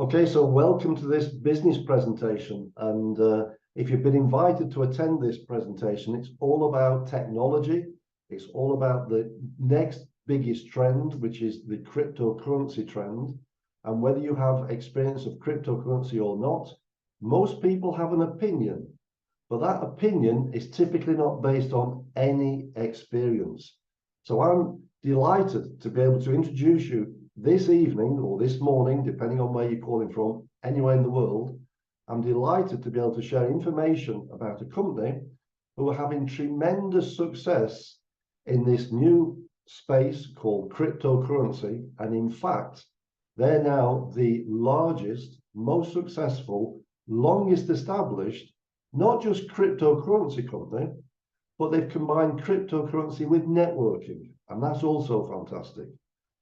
Okay, so welcome to this business presentation. And if you've been invited to attend this presentation, it's all about technology. It's all about the next biggest trend, which is the cryptocurrency trend. And whether you have experience of cryptocurrency or not, most people have an opinion, but that opinion is typically not based on any experience. So I'm delighted to be able to introduce you this evening or this morning, depending on where you're calling from, anywhere in the world. I'm delighted to be able to share information about a company who are having tremendous success in this new space called cryptocurrency. And in fact, they're now the largest, most successful, longest established, not just cryptocurrency company, but they've combined cryptocurrency with networking. And that's also fantastic.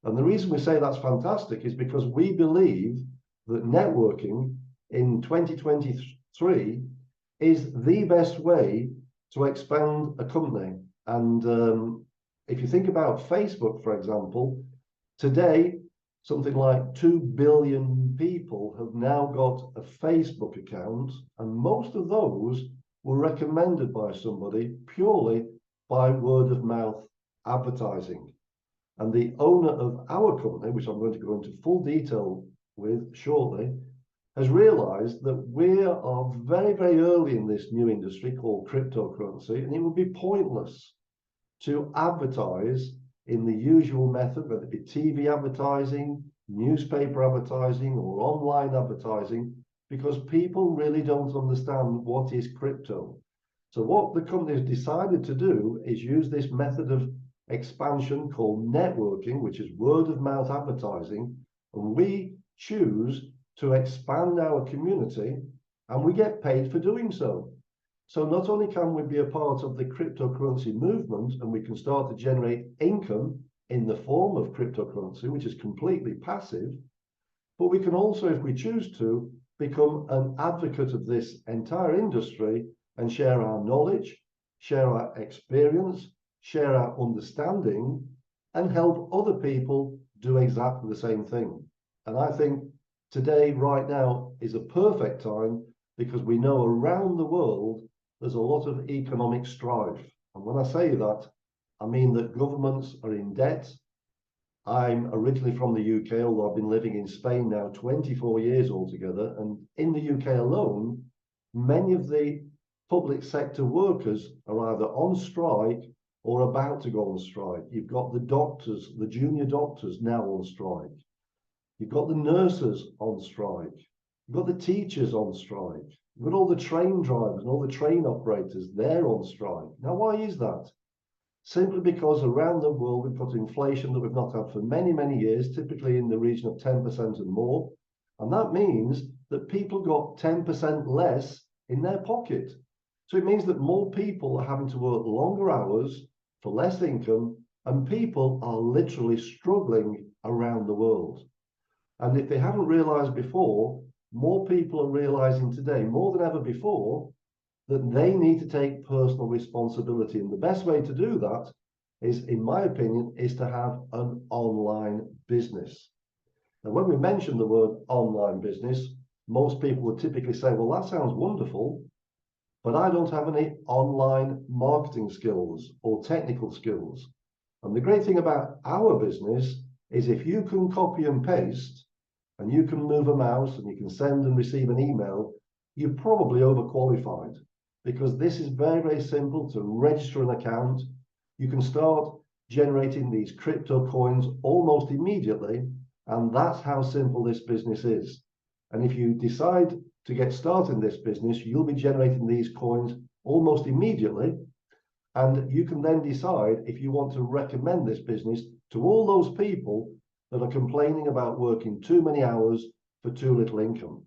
And the reason we say that's fantastic is because we believe that networking in 2023 is the best way to expand a company. And if you think about Facebook, for example, today, something like 2 billion people have now got a Facebook account, and most of those were recommended by somebody purely by word of mouth advertising. And the owner of our company, which I'm going to go into full detail with shortly, has realized that we are very, very early in this new industry called cryptocurrency, and it would be pointless to advertise in the usual method, whether it be TV advertising, newspaper advertising, or online advertising, because people really don't understand what is crypto. So what the company has decided to do is use this method of expansion called networking, which is word of mouth advertising, and we choose to expand our community and we get paid for doing so. So not only can we be a part of the cryptocurrency movement and we can start to generate income in the form of cryptocurrency, which is completely passive, but we can also, if we choose to, become an advocate of this entire industry and share our knowledge, share our experience, share our understanding, and help other people do exactly the same thing. And I think today, right now, is a perfect time because we know around the world there's a lot of economic strife. And when I say that, I mean that governments are in debt. I'm originally from the UK, although I've been living in Spain now 24 years altogether. And in the UK alone, many of the public sector workers are either on strike or about to go on strike. You've got the doctors, the junior doctors now on strike. You've got the nurses on strike. You've got the teachers on strike. You've got all the train drivers and all the train operators, they're on strike. Now, why is that? Simply because around the world, we've got inflation that we've not had for many, many years, typically in the region of 10% and more. And that means that people got 10% less in their pocket. So it means that more people are having to work longer hours for less income, and people are literally struggling around the world. And if they haven't realized before, more people are realizing today, more than ever before, that they need to take personal responsibility. And the best way to do that is, in my opinion, is to have an online business. Now, when we mention the word online business, most people would typically say, well, that sounds wonderful, but I don't have any online marketing skills or technical skills. And the great thing about our business is if you can copy and paste, and you can move a mouse and you can send and receive an email, you're probably overqualified, because this is very, very simple to register an account. You can start generating these crypto coins almost immediately, and that's how simple this business is. And if you decide to get started in this business, you'll be generating these coins almost immediately, and you can then decide if you want to recommend this business to all those people that are complaining about working too many hours for too little income.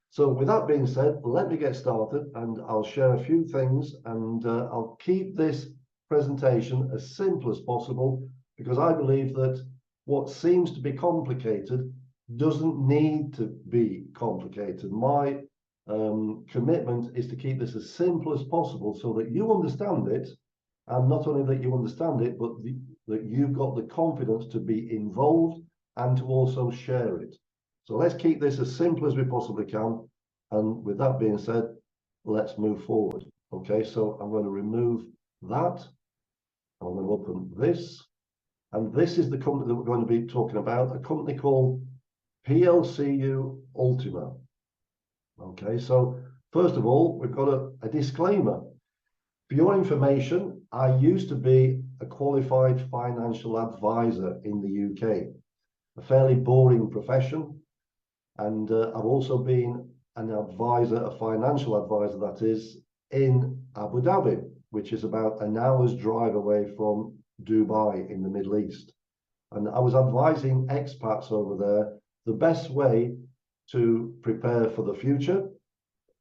So with that being said, let me get started and I'll share a few things, and I'll keep this presentation as simple as possible, because I believe that what seems to be complicated doesn't need to be complicated. My commitment is to keep this as simple as possible so that you understand it, and not only that you understand it, but that you've got the confidence to be involved and to also share it. So let's keep this as simple as we possibly can. And with that being said, let's move forward. Okay, so I'm going to remove that. I'm going to open this. And this is the company that we're going to be talking about, a company called PLCU Ultima. Okay, so first of all, we've got a disclaimer. For your information, I used to be a qualified financial advisor in the UK, a fairly boring profession. And I've also been an advisor, a financial advisor, that is, in Abu Dhabi, which is about an hour's drive away from Dubai in the Middle East. And I was advising expats over there the best way to prepare for the future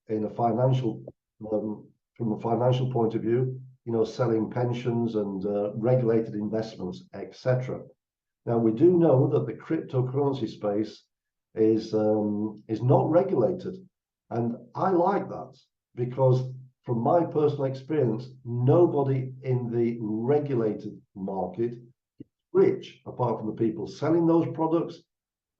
in a financial, from a financial point of view, you know, selling pensions and regulated investments, etc. Now, we do know that the cryptocurrency space is not regulated. And I like that because from my personal experience, nobody in the regulated market is rich apart from the people selling those products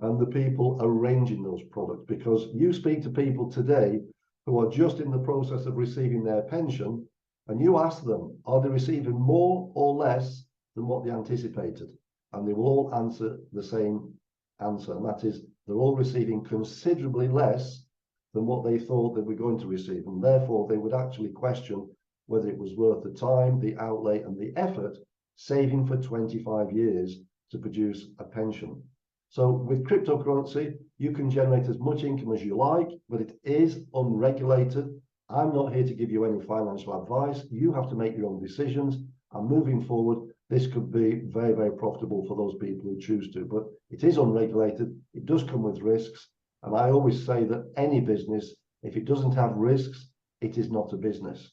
and the people arranging those products. Because you speak to people today who are just in the process of receiving their pension, and you ask them, are they receiving more or less than what they anticipated? And they will all answer the same answer, and that is they're all receiving considerably less than what they thought they were going to receive. And therefore, they would actually question whether it was worth the time, the outlay, and the effort saving for 25 years to produce a pension. So with cryptocurrency, you can generate as much income as you like, but it is unregulated. I'm not here to give you any financial advice. You have to make your own decisions. And moving forward, this could be very, very profitable for those people who choose to. But it is unregulated. It does come with risks. And I always say that any business, if it doesn't have risks, it is not a business.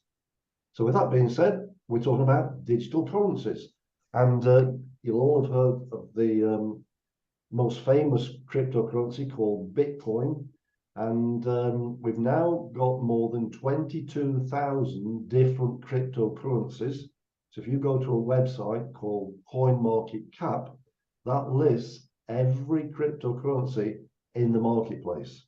So with that being said, we're talking about digital currencies. And you'll all have heard of the most famous cryptocurrency called Bitcoin. And we've now got more than 22,000 different cryptocurrencies. So if you go to a website called CoinMarketCap, that lists every cryptocurrency in the marketplace.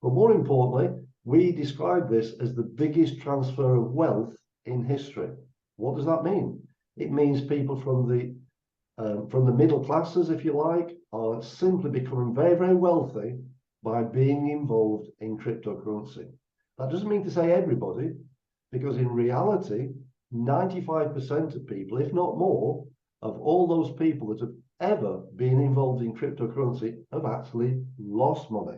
But more importantly, we describe this as the biggest transfer of wealth in history. What does that mean? It means people from the middle classes, if you like, are simply becoming very, very wealthy by being involved in cryptocurrency. That doesn't mean to say everybody, because in reality, 95% of people, if not more, of all those people that have ever been involved in cryptocurrency have actually lost money.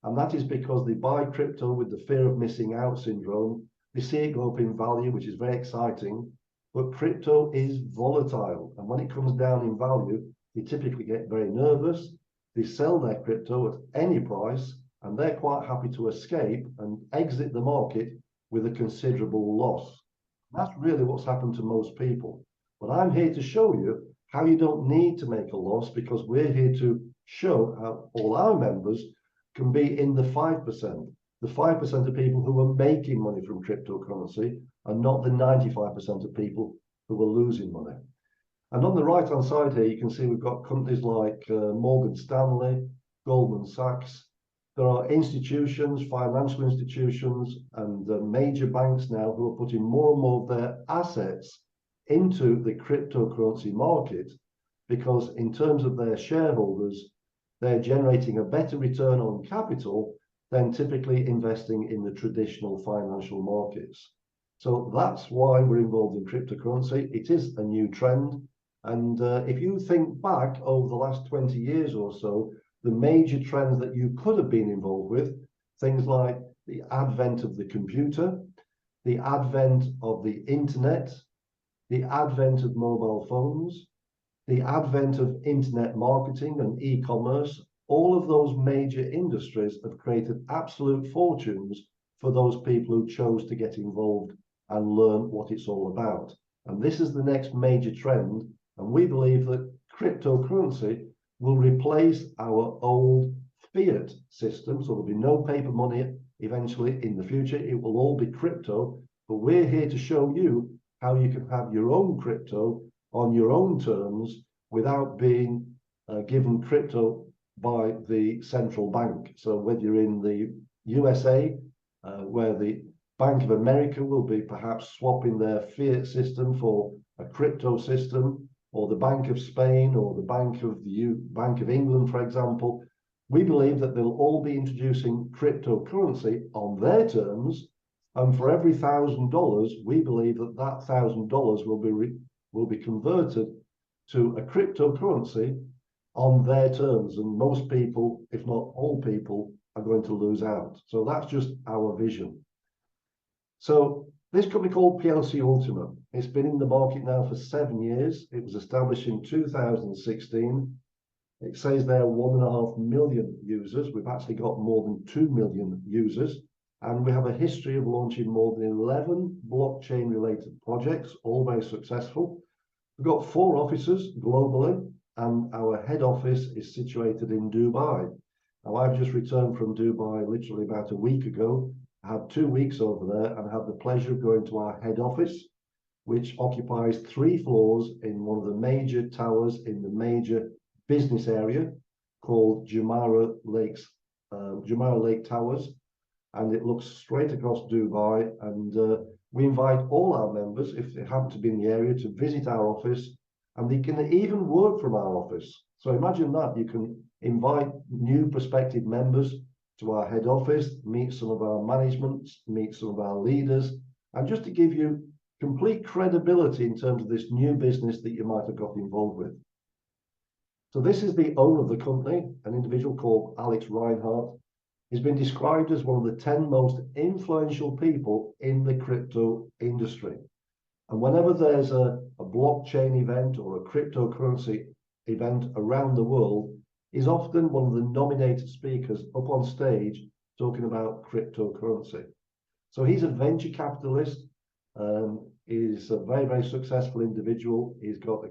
And that is because they buy crypto with the fear of missing out syndrome. They see it go up in value, which is very exciting, but crypto is volatile. And when it comes down in value, they typically get very nervous. They sell their crypto at any price, and they're quite happy to escape and exit the market with a considerable loss. That's really what's happened to most people. But I'm here to show you how you don't need to make a loss, because we're here to show how all our members can be in the 5%. The 5% of people who are making money from cryptocurrency and not the 95% of people who are losing money. And on the right-hand side here, you can see we've got companies like Morgan Stanley, Goldman Sachs. There are institutions, financial institutions, and major banks now who are putting more and more of their assets into the cryptocurrency market, because in terms of their shareholders, they're generating a better return on capital than typically investing in the traditional financial markets. So that's why we're involved in cryptocurrency. It is a new trend. And if you think back over the last 20 years or so, the major trends that you could have been involved with, things like the advent of the computer, the advent of the internet, the advent of mobile phones, the advent of internet marketing and e-commerce, all of those major industries have created absolute fortunes for those people who chose to get involved and learn what it's all about. And this is the next major trend. And we believe that cryptocurrency will replace our old fiat system. So there'll be no paper money eventually in the future. It will all be crypto. But we're here to show you how you can have your own crypto on your own terms without being given crypto by the central bank. So whether you're in the USA, where the Bank of America will be perhaps swapping their fiat system for a crypto system, or the Bank of Spain, or the Bank of England, for example, we believe that they'll all be introducing cryptocurrency on their terms. And for every $1,000, we believe that that $1,000 will be converted to a cryptocurrency on their terms. And most people, if not all people, are going to lose out. So that's just our vision. So this company called PLC Ultima, it's been in the market now for 7 years. It was established in 2016. It says there 1.5 million users. We've actually got more than 2 million users. And we have a history of launching more than 11 blockchain related projects, all very successful. We've got 4 offices globally, and our head office is situated in Dubai. Now, I've just returned from Dubai literally about a week ago. I had 2 weeks over there and had the pleasure of going to our head office, which occupies 3 floors in one of the major towers in the major business area called Jumeirah Lake Towers. And it looks straight across Dubai. And we invite all our members, if they happen to be in the area, to visit our office, and they can even work from our office. So imagine that. You can invite new prospective members to our head office, meet some of our management, meet some of our leaders, and just to give you complete credibility in terms of this new business that you might have got involved with. So this is the owner of the company, an individual called Alex Reinhardt. He's been described as one of the 10 most influential people in the crypto industry. And whenever there's a blockchain event or a cryptocurrency event around the world, he's often one of the nominated speakers up on stage talking about cryptocurrency. So he's a venture capitalist. He's a very, very successful individual. He's got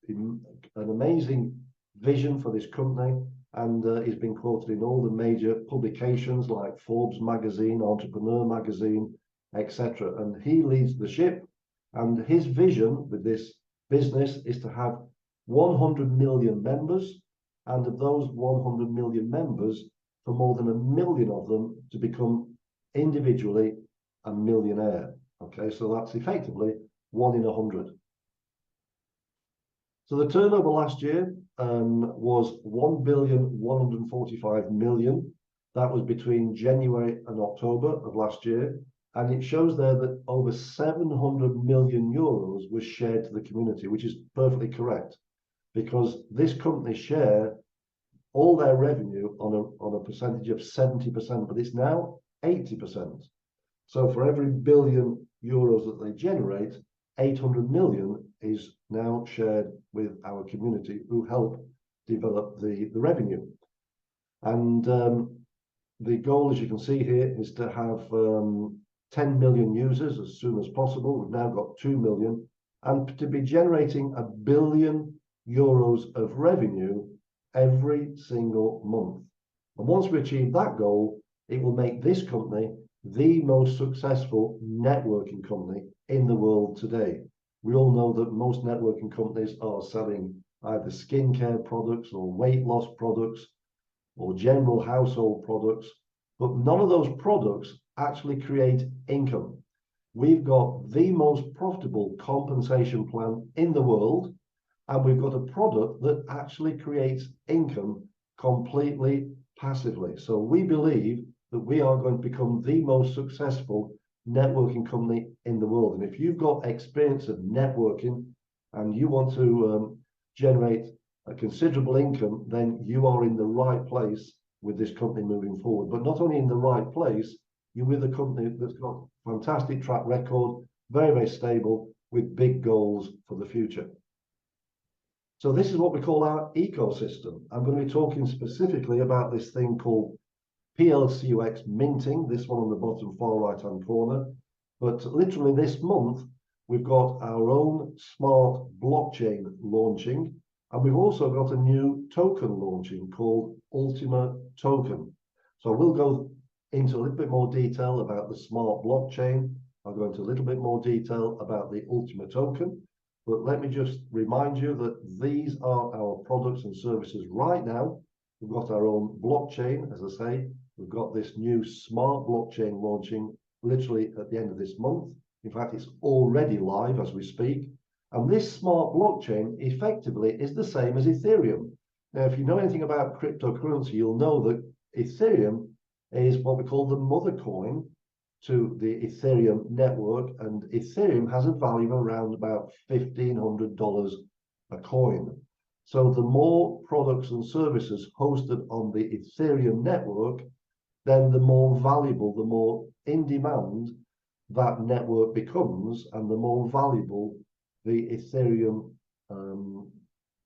an amazing vision for this company, and he's been quoted in all the major publications like Forbes magazine, Entrepreneur magazine, etc. And he leads the ship, and his vision with this business is to have 100 million members, and of those 100 million members, for more than 1 million of them to become individually a millionaire. Okay, so that's effectively 1 in 100. So the turnover last year was 1,145,000,000. That was between January and October of last year. And it shows there that over 700 million euros was shared to the community, which is perfectly correct, because this company share all their revenue on a percentage of 70%, but it's now 80%. So for every billion euros that they generate, 800 million is now shared with our community, who help develop the revenue. And the goal, as you can see here, is to have 10 million users as soon as possible. We've now got 2 million, and to be generating 1 billion euros of revenue every single month. And once we achieve that goal, it will make this company the most successful networking company in the world today. We all know that most networking companies are selling either skincare products or weight loss products or general household products, but none of those products actually create income. We've got the most profitable compensation plan in the world, and we've got a product that actually creates income completely passively. So we believe that we are going to become the most successful networking company in the world. And if you've got experience of networking and you want to generate a considerable income, then you are in the right place with this company moving forward. But not only in the right place, you're with a company that's got fantastic track record, very, very stable, with big goals for the future. So this is what we call our ecosystem. I'm going to be talking specifically about this thing called PLCUX minting, this one on the bottom far right-hand corner. But literally this month, we've got our own smart blockchain launching, and we've also got a new token launching called Ultima Token. So we'll go into a little bit more detail about the smart blockchain. I'll go into a little bit more detail about the Ultima Token. But let me just remind you that these are our products and services right now. We've got our own blockchain, as I say. We've got this new smart blockchain launching literally at the end of this month. In fact, it's already live as we speak. And this smart blockchain effectively is the same as Ethereum. Now, if you know anything about cryptocurrency, you'll know that Ethereum is what we call the mother coin to the Ethereum network, and Ethereum has a value of around about $1,500 a coin. So the more products and services hosted on the Ethereum network, then the more valuable, the more in demand that network becomes, and the more valuable the Ethereum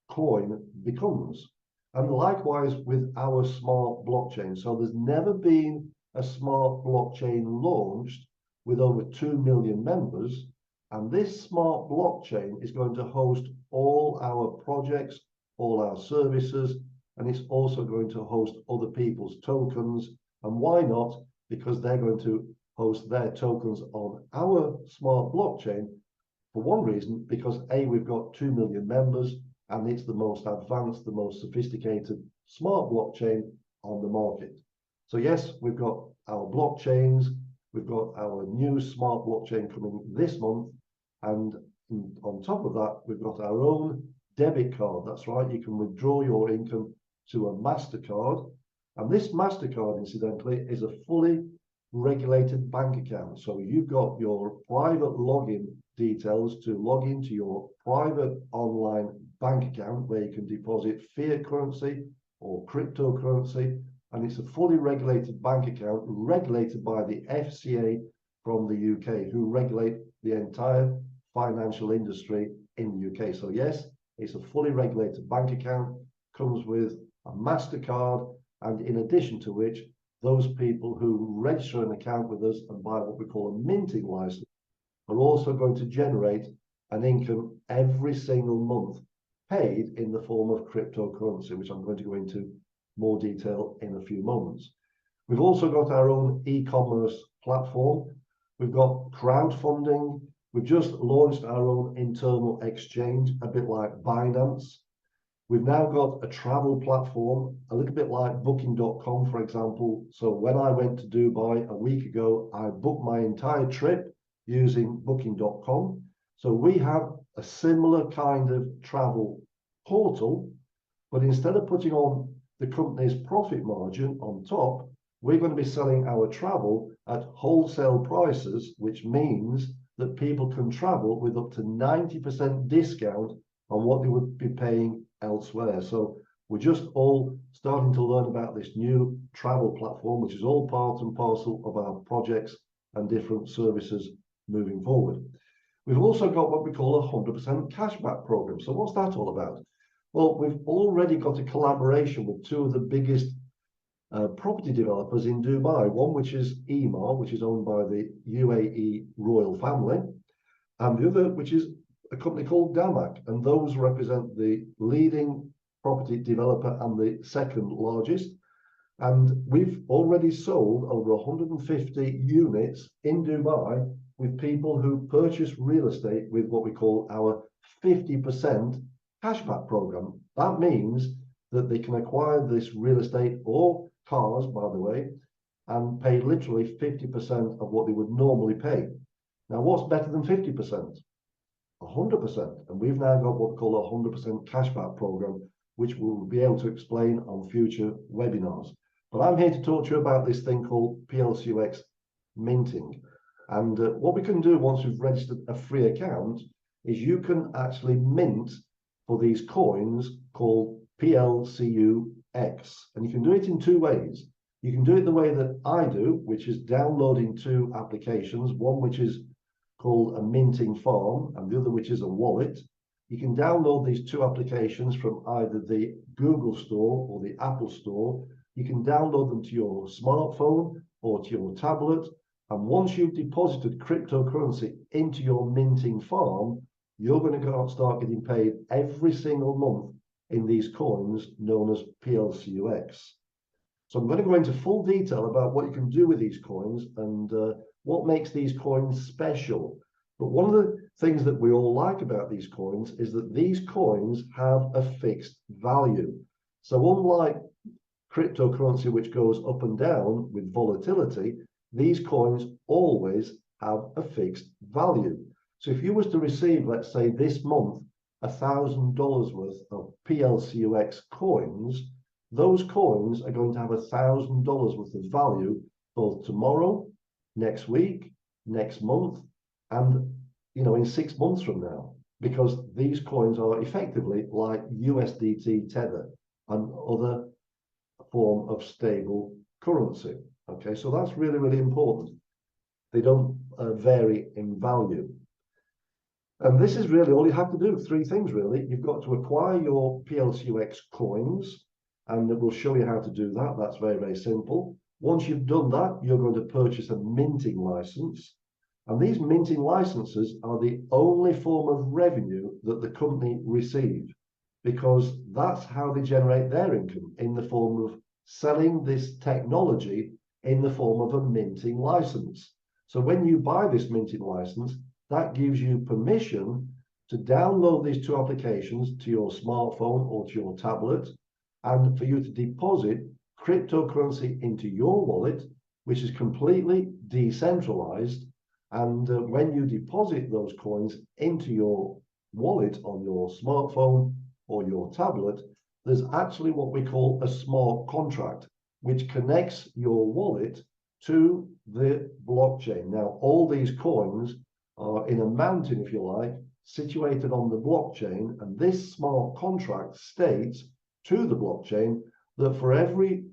coin becomes. And likewise with our smart blockchain. So there's never been a smart blockchain launched with over 2 million members. And this smart blockchain is going to host all our projects, all our services, and it's also going to host other people's tokens. And why not? Because they're going to host their tokens on our smart blockchain for one reason, because A, we've got 2 million members, and it's the most advanced, the most sophisticated smart blockchain on the market. So yes, we've got our blockchains, we've got our new smart blockchain coming this month, and on top of that, we've got our own debit card. That's right, you can withdraw your income to a MasterCard, and this MasterCard, incidentally, is a fully regulated bank account. So you've got your private login details to log into your private online bank account where you can deposit fiat currency or cryptocurrency, and it's a fully regulated bank account regulated by the FCA from the UK, who regulate the entire financial industry in the UK. So yes, it's a fully regulated bank account, comes with a MasterCard, and in addition to which, those people who register an account with us and buy what we call a minting license are also going to generate an income every single month paid in the form of cryptocurrency, which I'm going to go into more detail in a few moments. We've also got our own e-commerce platform. We've got crowdfunding. We've just launched our own internal exchange, a bit like Binance. We've now got a travel platform, a little bit like booking.com, for example. So when I went to Dubai a week ago, I booked my entire trip using booking.com. So we have a similar kind of travel portal, but instead of putting on the company's profit margin on top, we're going to be selling our travel at wholesale prices, which means that people can travel with up to 90% discount on what they would be paying elsewhere. So we're just all starting to learn about this new travel platform, which is all part and parcel of our projects and different services moving forward. We've also got what we call a 100% cashback program. So what's that all about? Well, we've already got a collaboration with two of the biggest property developers in Dubai, one which is Emaar, which is owned by the UAE royal family, and the other which is a company called Damac, and those represent the leading property developer and the second largest. And we've already sold over 150 units in Dubai with people who purchase real estate with what we call our 50% cashback program. That means that they can acquire this real estate or cars, by the way, and pay literally 50% of what they would normally pay. Now, what's better than 50%? 100%. And we've now got what we call a 100% cashback program, which we'll be able to explain on future webinars. But I'm here to talk to you about this thing called PLCUX minting. And what we can do once we've registered a free account is you can actually mint for these coins called PLCUX. And you can do it in two ways. You can do it the way that I do, which is downloading two applications, one which is called a minting farm and the other which is a wallet. You can download these two applications from either the Google Store or the Apple Store. You can download them to your smartphone or to your tablet. And once you've deposited cryptocurrency into your minting farm, you're going to start getting paid every single month in these coins known as PLCUX. So I'm going to go into full detail about what you can do with these coins and what makes these coins special. But one of the things that we all like about these coins is that these coins have a fixed value. So unlike cryptocurrency which goes up and down with volatility, these coins always have a fixed value. So if you was to receive, let's say this month, $1,000 worth of PLCUX coins, those coins are going to have $1,000 worth of value both tomorrow, next week, next month, and in 6 months from now, because these coins are effectively like USDT Tether and other form of stable currency. Okay, so that's really, really important. They don't vary in value. And this is really all you have to do. 3 things, really. You've got to acquire your PLCUX coins, and we'll show you how to do that. That's very, very simple. Once you've done that, you're going to purchase a minting license. And these minting licenses are the only form of revenue that the company receives, because that's how they generate their income, in the form of selling this technology in the form of a minting license. So when you buy this minting license, that gives you permission to download these 2 applications to your smartphone or to your tablet, and for you to deposit cryptocurrency into your wallet, which is completely decentralized. And when you deposit those coins into your wallet on your smartphone or your tablet, there's actually what we call a smart contract, which connects your wallet to the blockchain. Now, all these coins are in a mountain, if you like, situated on the blockchain, and this smart contract states to the blockchain that for every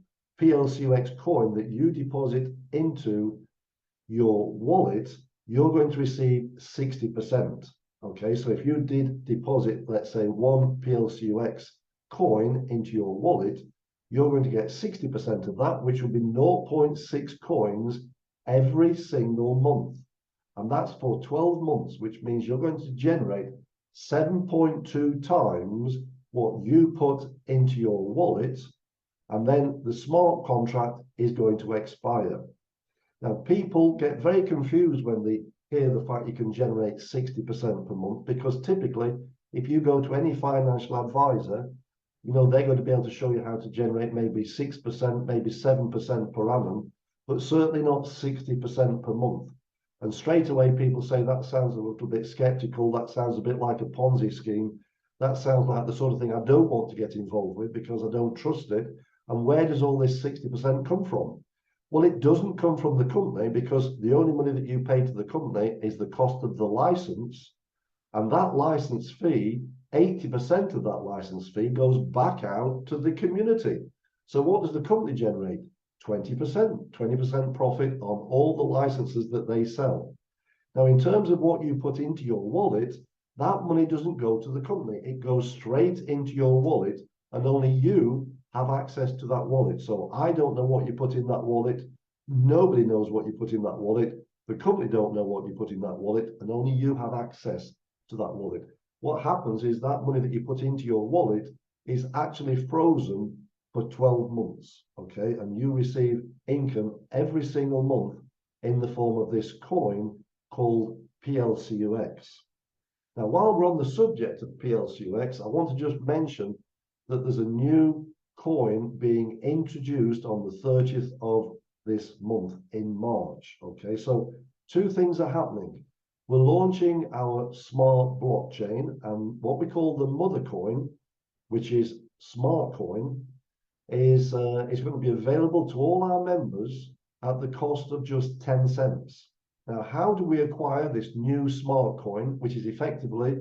PLCUX coin that you deposit into your wallet, you're going to receive 60%. Okay, so if you did deposit, let's say, 1 PLCUX coin into your wallet, you're going to get 60% of that, which will be 0.6 coins every single month. And that's for 12 months, which means you're going to generate 7.2 times what you put into your wallet. And then the smart contract is going to expire. Now, people get very confused when they hear the fact you can generate 60% per month, because typically, if you go to any financial advisor, they're going to be able to show you how to generate maybe 6%, maybe 7% per annum, but certainly not 60% per month. And straight away, people say that sounds a little bit skeptical. That sounds a bit like a Ponzi scheme. That sounds like the sort of thing I don't want to get involved with, because I don't trust it. And where does all this 60% come from? Well, it doesn't come from the company, because the only money that you pay to the company is the cost of the license. And that license fee, 80% of that license fee goes back out to the community. So what does the company generate? 20% profit on all the licenses that they sell. Now, in terms of what you put into your wallet, that money doesn't go to the company. It goes straight into your wallet, and only you have access to that wallet. So I don't know what you put in that wallet. Nobody knows what you put in that wallet. The company don't know what you put in that wallet, and only you have access to that wallet. What happens is that money that you put into your wallet is actually frozen for 12 months, okay? And you receive income every single month in the form of this coin called PLCUX. Now, while we're on the subject of PLCUX, I want to just mention that there's a new coin being introduced on the 30th of this month in March, okay? So 2 things are happening. We're launching our smart blockchain, and what we call the mother coin, which is Smartcoin, is going to be available to all our members at the cost of just 10 cents. Now, how do we acquire this new smart coin, which is effectively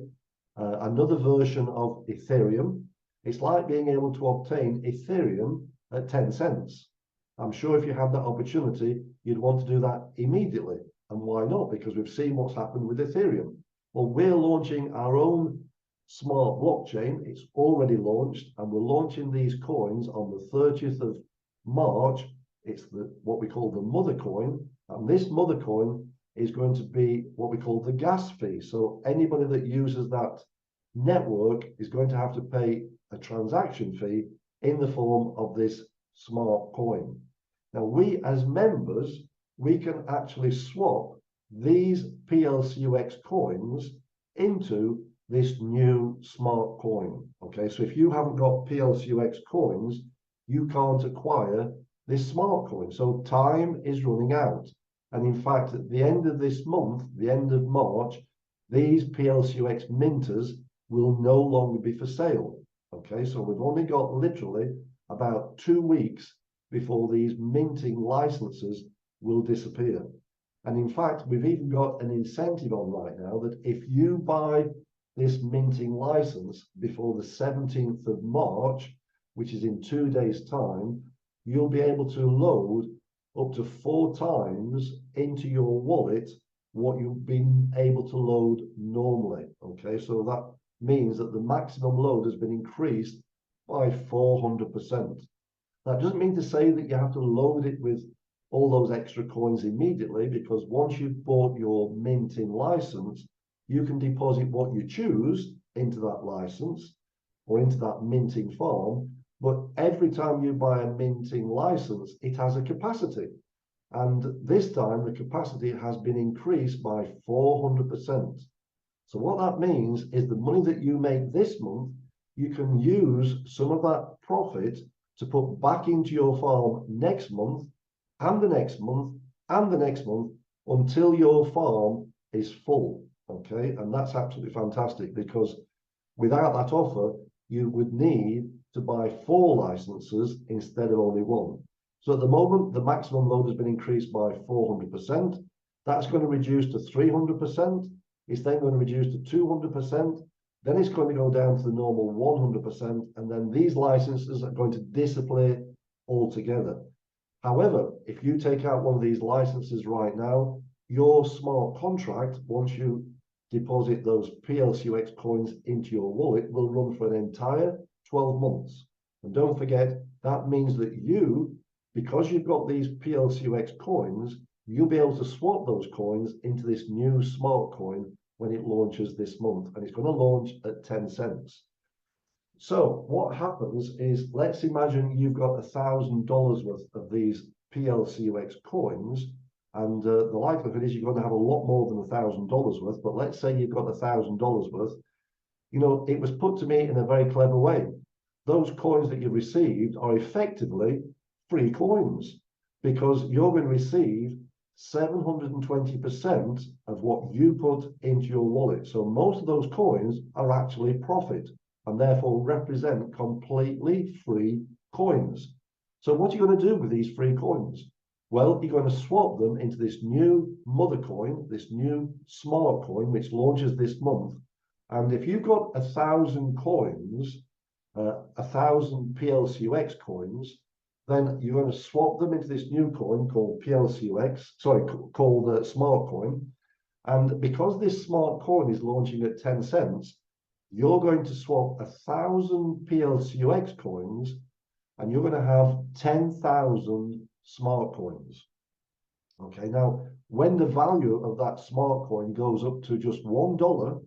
another version of Ethereum? It's like being able to obtain Ethereum at 10 cents. I'm sure if you had that opportunity, you'd want to do that immediately. And why not? Because we've seen what's happened with Ethereum. Well, we're launching our own smart blockchain. It's already launched, and we're launching these coins on the 30th of March. It's what we call the mother coin, and this mother coin is going to be what we call the gas fee. So anybody that uses that network is going to have to pay a transaction fee in the form of this smart coin. Now, we as members, we can actually swap these PLCUX coins into this new smart coin. Okay, so if you haven't got PLCUX coins, you can't acquire this smart coin. So time is running out. And in fact, at the end of this month, the end of March, these PLCUX minters will no longer be for sale. Okay, so we've only got literally about 2 weeks before these minting licenses will disappear. And in fact, we've even got an incentive on right now that if you buy this minting license before the 17th of March, which is in 2 days' time, you'll be able to load up to 4 times into your wallet what you've been able to load normally. Okay, so that means that the maximum load has been increased by 400%. That doesn't mean to say that you have to load it with all those extra coins immediately, because once you've bought your minting license, you can deposit what you choose into that license or into that minting farm. But every time you buy a minting license, it has a capacity. And this time the capacity has been increased by 400%. So what that means is the money that you make this month, you can use some of that profit to put back into your farm next month and the next month and the next month until your farm is full. Okay, and that's absolutely fantastic, because without that offer, you would need to buy 4 licenses instead of only 1. So at the moment, the maximum load has been increased by 400%. That's going to reduce to 300%. It's then going to reduce to 200%. Then it's going to go down to the normal 100%. And then these licenses are going to disappear altogether. However, if you take out one of these licenses right now, your smart contract, once you deposit those PLCUX coins into your wallet, will run for an entire 12 months. And don't forget, that means that you, because you've got these PLCUX coins, you'll be able to swap those coins into this new smart coin when it launches this month. And it's going to launch at 10 cents. So what happens is, let's imagine you've got $1,000 worth of these PLCUX coins, and the likelihood is you're going to have a lot more than $1,000 worth. But let's say you've got $1,000 worth. You know, it was put to me in a very clever way. Those coins that you received are effectively free coins, because you're going to receive 720% of what you put into your wallet. So most of those coins are actually profit, and therefore represent completely free coins. So what are you going to do with these free coins? Well, you're going to swap them into this new mother coin, this new smart coin, which launches this month. And if you've got 1,000 coins, 1,000 PLCUX coins, then you're going to swap them into this new coin called called Smart Coin. And because this Smart Coin is launching at 10 cents, you're going to swap 1,000 PLCUX coins, and you're going to have 10,000 Smart Coins. Okay, now when the value of that Smart Coin goes up to just $1,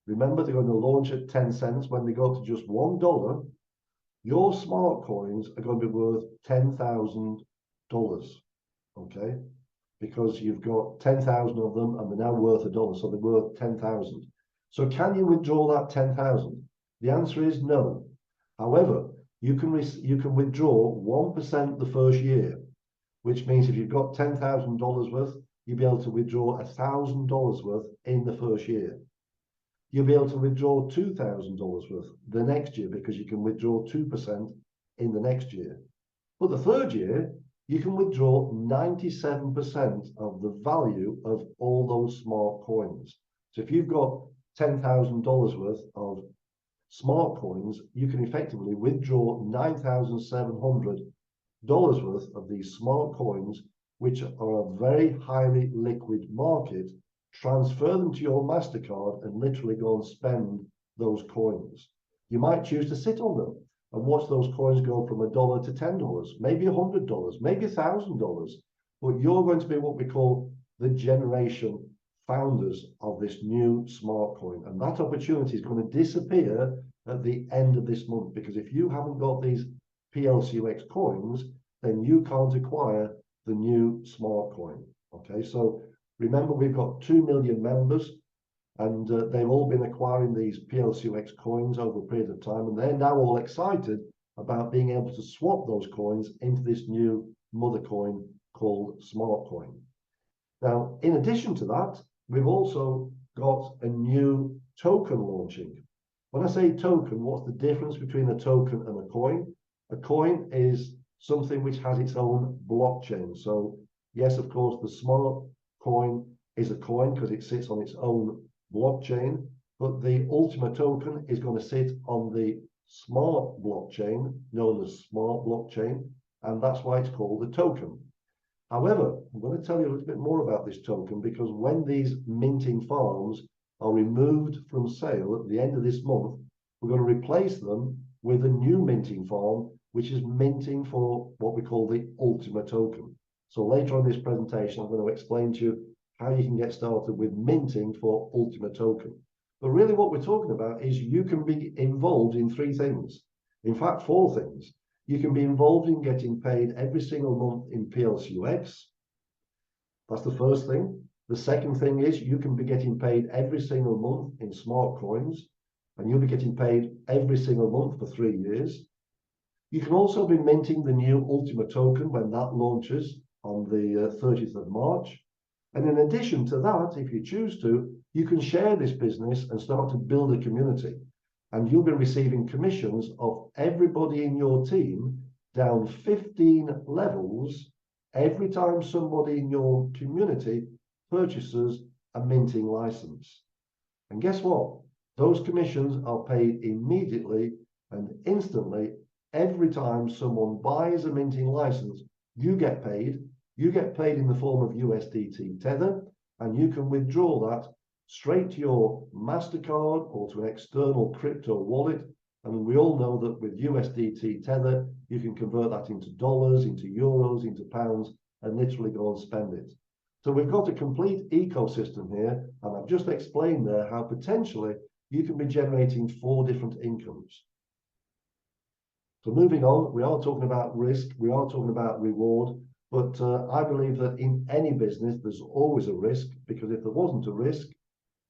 remember they're going to launch at 10 cents. When they go to just $1, your smart coins are going to be worth $10,000, okay? Because you've got 10,000 of them and they're now worth $1, so they're worth 10,000. So can you withdraw that 10,000? The answer is no. However, you can withdraw 1% the first year, which means if you've got $10,000 worth, you'll be able to withdraw $1,000 worth in the first year. You'll be able to withdraw $2,000 worth the next year, because you can withdraw 2% in the next year. But the third year, you can withdraw 97% of the value of all those smart coins. So if you've got $10,000 worth of smart coins, you can effectively withdraw $9,700 worth of these smart coins, which are a very highly liquid market. Transfer them to your MasterCard and literally go and spend those coins. You might choose to sit on them and watch those coins go from $1 to $10, maybe $100, maybe $1,000. But you're going to be what we call the generation founders of this new smart coin. And that opportunity is going to disappear at the end of this month, because if you haven't got these PLCUX coins, then you can't acquire the new smart coin. Okay, so remember, we've got 2 million members, and they've all been acquiring these PLCUX coins over a period of time, and they're now all excited about being able to swap those coins into this new mother coin called Smartcoin. Now, in addition to that, we've also got a new token launching. When I say token, what's the difference between a token and a coin? A coin is something which has its own blockchain. So yes, of course, the smart coin is a coin because it sits on its own blockchain, but the Ultima token is going to sit on the smart blockchain, known as smart blockchain, and that's why it's called a token. However, I'm going to tell you a little bit more about this token because when these minting farms are removed from sale at the end of this month, we're going to replace them with a new minting farm, which is minting for what we call the Ultima token. So later on in this presentation, I'm going to explain to you how you can get started with minting for Ultima token. But really what we're talking about is you can be involved in three things. In fact, four things. You can be involved in getting paid every single month in PLCU. That's the first thing. The second thing is you can be getting paid every single month in smart coins, and you'll be getting paid every single month for 3 years. You can also be minting the new Ultima token when that launches on the 30th of March. And in addition to that, if you choose to, you can share this business and start to build a community. And you'll be receiving commissions of everybody in your team down 15 levels every time somebody in your community purchases a minting license. And guess what? Those commissions are paid immediately and instantly every time someone buys a minting license. You get paid. You get paid in the form of USDT Tether, and you can withdraw that straight to your MasterCard or to an external crypto wallet. And we all know that with USDT Tether, you can convert that into dollars, into euros, into pounds, and literally go and spend it. So we've got a complete ecosystem here, and I've just explained there how potentially you can be generating 4 different incomes. So moving on, we are talking about risk, we are talking about reward, but I believe that in any business, there's always a risk, because if there wasn't a risk,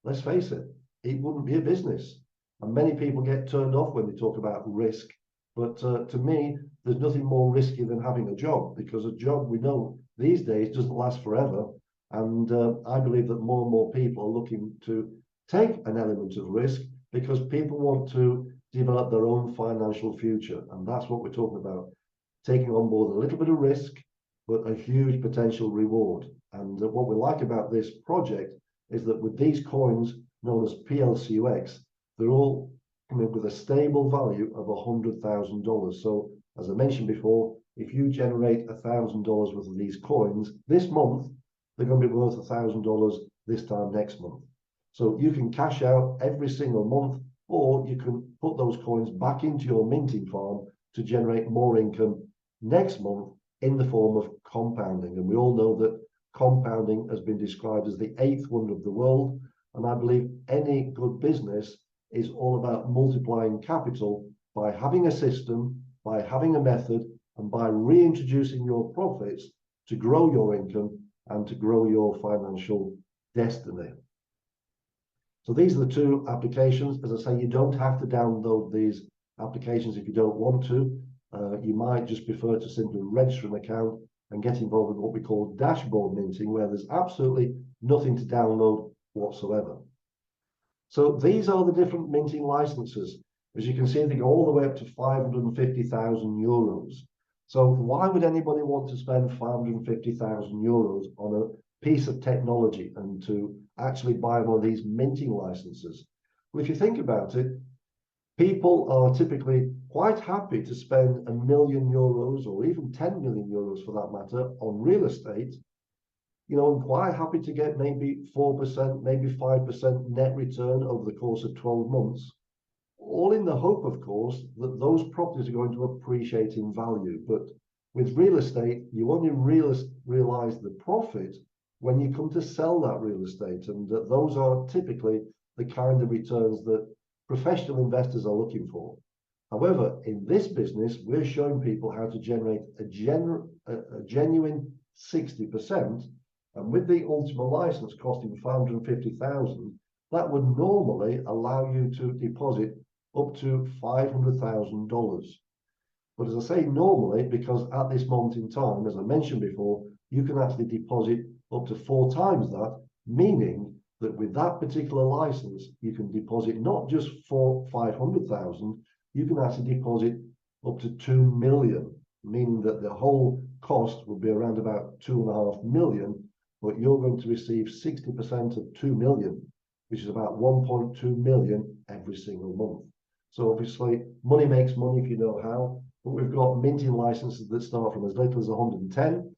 let's face it, it wouldn't be a business. And many people get turned off when they talk about risk. But to me, there's nothing more risky than having a job, because a job, we know these days, doesn't last forever. And I believe that more and more people are looking to take an element of risk because people want to develop their own financial future. And that's what we're talking about, taking on board a little bit of risk, but a huge potential reward. And what we like about this project is that with these coins known as PLCU, they're all coming with a stable value of $100,000. So as I mentioned before, if you generate $1,000 worth of these coins this month, they're going to be worth $1,000 this time next month. So you can cash out every single month, or you can put those coins back into your minting farm to generate more income next month in the form of compounding. And we all know that compounding has been described as the 8th wonder of the world. And I believe any good business is all about multiplying capital by having a system, by having a method, and by reintroducing your profits to grow your income and to grow your financial destiny. So these are the 2 applications. As I say, you don't have to download these applications if you don't want to. You might just prefer to simply register an account and get involved in what we call dashboard minting, where there's absolutely nothing to download whatsoever. So these are the different minting licenses. As you can see, they go all the way up to 550,000 euros. So why would anybody want to spend 550,000 euros on a piece of technology and to actually buy one of these minting licenses? Well, if you think about it, people are typically quite happy to spend €1 million or even 10 million euros for that matter on real estate, you know, and quite happy to get maybe 4%, maybe 5% net return over the course of 12 months, all in the hope, of course, that those properties are going to appreciate in value. But with real estate, you only realize the profit when you come to sell that real estate. And those are typically the kind of returns that professional investors are looking for. However, in this business, we're showing people how to generate a genuine 60%. And with the Ultima license costing 550,000, that would normally allow you to deposit up to $500,000. But as I say, normally, because at this moment in time, as I mentioned before, you can actually deposit up to 4 times that, meaning that with that particular license, you can deposit not just for 500,000, you can actually deposit up to 2 million, meaning that the whole cost will be around about 2.5 million, but you're going to receive 60% of 2 million, which is about 1.2 million every single month. So obviously, money makes money if you know how, but we've got minting licenses that start from as little as 110.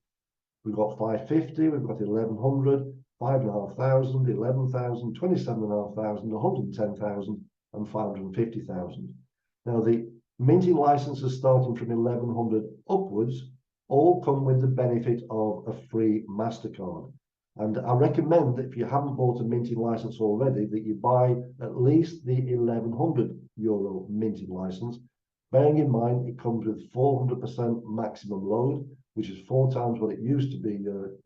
We've got 550, we've got 1100, 5,500, 11,000, 27,500, 110,000, and 550,000. Now, the minting licenses starting from 1100 upwards all come with the benefit of a free MasterCard. And I recommend that if you haven't bought a minting license already, that you buy at least the 1100 euro minting license, bearing in mind it comes with 400% maximum load, which is 4 times what it used to be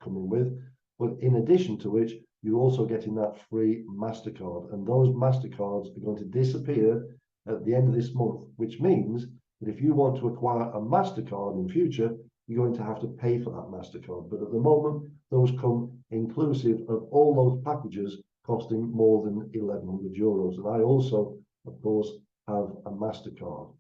coming with. But in addition to which, you're also getting that free MasterCard. And those MasterCards are going to disappear at the end of this month, which means that if you want to acquire a MasterCard in future, you're going to have to pay for that MasterCard. But at the moment, those come inclusive of all those packages costing more than 1,100 euros. And I also, of course, have a MasterCard.